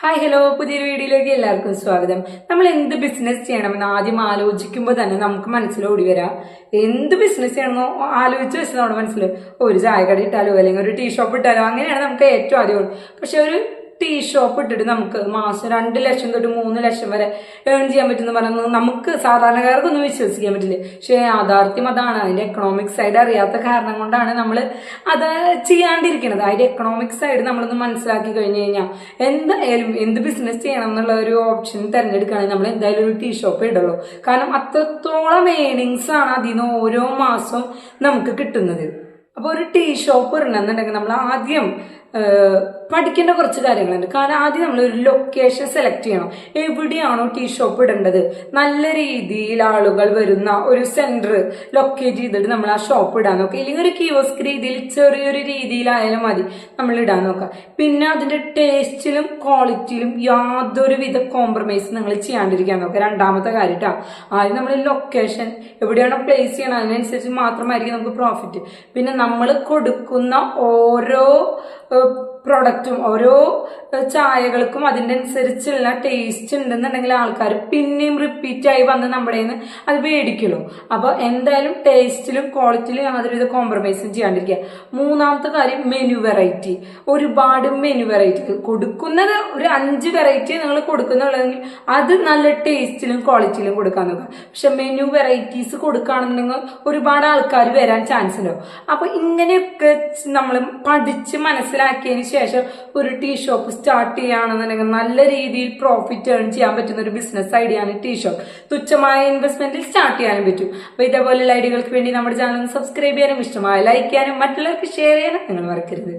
Hi hello, പുതിയൊരു വീഡിയോയിലേക്ക് എല്ലാവർക്കും സ്വാഗതം. നമ്മൾ എന്ത് ബിസിനസ് ചെയ്യണമെന്ന് ആദ്യം ആലോചിക്കുമ്പോൾ തന്നെ നമുക്ക് മനസ്സിലോടി വരാം. എന്ത് ബിസിനസ് ചെയ്യണമെന്നോ ആലോചിച്ച് വെച്ചാൽ നമ്മുടെ മനസ്സിൽ ഒരു ചായക്കട ഇട്ടാലോ അല്ലെങ്കിൽ ഒരു ടീ ഷോപ്പ് ഇട്ടാലോ അങ്ങനെയാണ് നമുക്ക് ഏറ്റവും ആദ്യം. പക്ഷെ ഒരു ടീ ഷോപ്പ് ഇട്ടിട്ട് നമുക്ക് മാസം 2 ലക്ഷം തൊട്ട് 3 ലക്ഷം വരെ ഏൺ ചെയ്യാൻ പറ്റുമെന്ന് പറയുന്നത് നമുക്ക് സാധാരണക്കാർക്കൊന്നും വിശ്വസിക്കാൻ പറ്റില്ല. പക്ഷെ യാഥാർത്ഥ്യം അതാണ്. അതിന്റെ എക്കണോമിക് സൈഡ് അറിയാത്ത കാരണം കൊണ്ടാണ് നമ്മൾ അത് ചെയ്യാണ്ടിരിക്കുന്നത്. അതിന്റെ എക്കണോമിക് സൈഡ് നമ്മളൊന്ന് മനസ്സിലാക്കി കഴിഞ്ഞു കഴിഞ്ഞാൽ എന്തായാലും എന്ത് ബിസിനസ് ചെയ്യണം എന്നുള്ള ഒരു ഓപ്ഷൻ തിരഞ്ഞെടുക്കുകയാണെങ്കിൽ നമ്മൾ എന്തായാലും ഒരു ടീ ഷോപ്പ് ഇടുള്ളൂ. കാരണം അത്രത്തോളം ഏണിങ്സ് ആണ് അതിൽ നിന്ന് ഓരോ മാസവും നമുക്ക് കിട്ടുന്നത്. അപ്പോൾ ഒരു ടീ ഷോപ്പ് ഇടണമെന്നുണ്ടെങ്കിൽ നമ്മൾ ആദ്യം പഠിക്കേണ്ട കുറച്ച് കാര്യങ്ങളുണ്ട്. കാരണം ആദ്യം നമ്മൾ ഒരു ലൊക്കേഷൻ സെലക്ട് ചെയ്യണം. എവിടെയാണോ ടീ ഷോപ്പ് ഇടേണ്ടത്, നല്ല രീതിയിൽ ആളുകൾ വരുന്ന ഒരു സെന്റർ ലൊക്കേറ്റ് ചെയ്തിട്ട് നമ്മൾ ആ ഷോപ്പ് ഇടാൻ നോക്കുക. ഇല്ലെങ്കിൽ ഒരു കിയോസ്ക് രീതിയിൽ ചെറിയൊരു രീതിയിലായാലും മതി നമ്മൾ ഇടാൻ നോക്കുക. പിന്നെ അതിന്റെ ടേസ്റ്റിലും ക്വാളിറ്റിയിലും യാതൊരു വിധ കോംപ്രമൈസ് നിങ്ങൾ ചെയ്യാണ്ടിരിക്കാൻ നോക്കുക. രണ്ടാമത്തെ കാര്യട്ടാ, ആദ്യം നമ്മൾ ലൊക്കേഷൻ എവിടെയാണോ പ്ലേസ് ചെയ്യണം അതിനനുസരിച്ച് മാത്രമായിരിക്കും നമുക്ക് പ്രോഫിറ്റ്. പിന്നെ നമ്മൾ കൊടുക്കുന്ന ഓരോ പ്രൊഡക്റ്റും ഓരോ ചായകൾക്കും അതിൻ്റെ അനുസരിച്ചുള്ള ടേസ്റ്റ് ഉണ്ടെന്നുണ്ടെങ്കിൽ ആൾക്കാർ പിന്നെയും റിപ്പീറ്റ് ആയി വന്ന് നമ്മുടെ നിന്ന് അത് മേടിക്കുമല്ലോ. അപ്പോൾ എന്തായാലും ടേസ്റ്റിലും ക്വാളിറ്റിയിലും യാതൊരുവിധ കോംപ്രമൈസും ചെയ്യാണ്ടിരിക്കുക. മൂന്നാമത്തെ കാര്യം മെനു വെറൈറ്റി. ഒരുപാട് മെനു വെറൈറ്റി കൊടുക്കുന്നത് ഒരു 5 വെറൈറ്റി നിങ്ങൾ കൊടുക്കുന്നുള്ളതെങ്കിൽ അത് നല്ല ടേസ്റ്റിലും ക്വാളിറ്റിയിലും കൊടുക്കാൻ നോക്കുക. പക്ഷെ മെനു വെറൈറ്റീസ് കൊടുക്കുകയാണെന്നുണ്ടെങ്കിൽ ഒരുപാട് ആൾക്കാർ വരാൻ ചാൻസ് ഉണ്ടാവും. അപ്പൊ ഇങ്ങനെയൊക്കെ നമ്മൾ പഠിച്ച് മനസ്സിലാക്കിയതിന് ശേഷം ഒരു ടീ ഷോപ്പ് സ്റ്റാർട്ട് ചെയ്യുകയാണെന്നുണ്ടെങ്കിൽ നല്ല രീതിയിൽ പ്രോഫിറ്റ് ഏൺ ചെയ്യാൻ പറ്റുന്ന ഒരു ബിസിനസ് ഐഡിയ ആണ് ടീ ഷോപ്പ്. തുച്ഛമായ ഇൻവെസ്റ്റ്മെന്റിൽ സ്റ്റാർട്ട് ചെയ്യാനും പറ്റും. അപ്പൊ ഇതേപോലെയുള്ള ഐഡിയകൾക്ക് വേണ്ടി നമ്മുടെ ചാനൽ സബ്സ്ക്രൈബ് ചെയ്യാനും ഇഷ്ടമായ ലൈക്ക് ചെയ്യാനും മറ്റുള്ളവർക്ക് ഷെയർ ചെയ്യാനും നിങ്ങൾ മറക്കരുത്.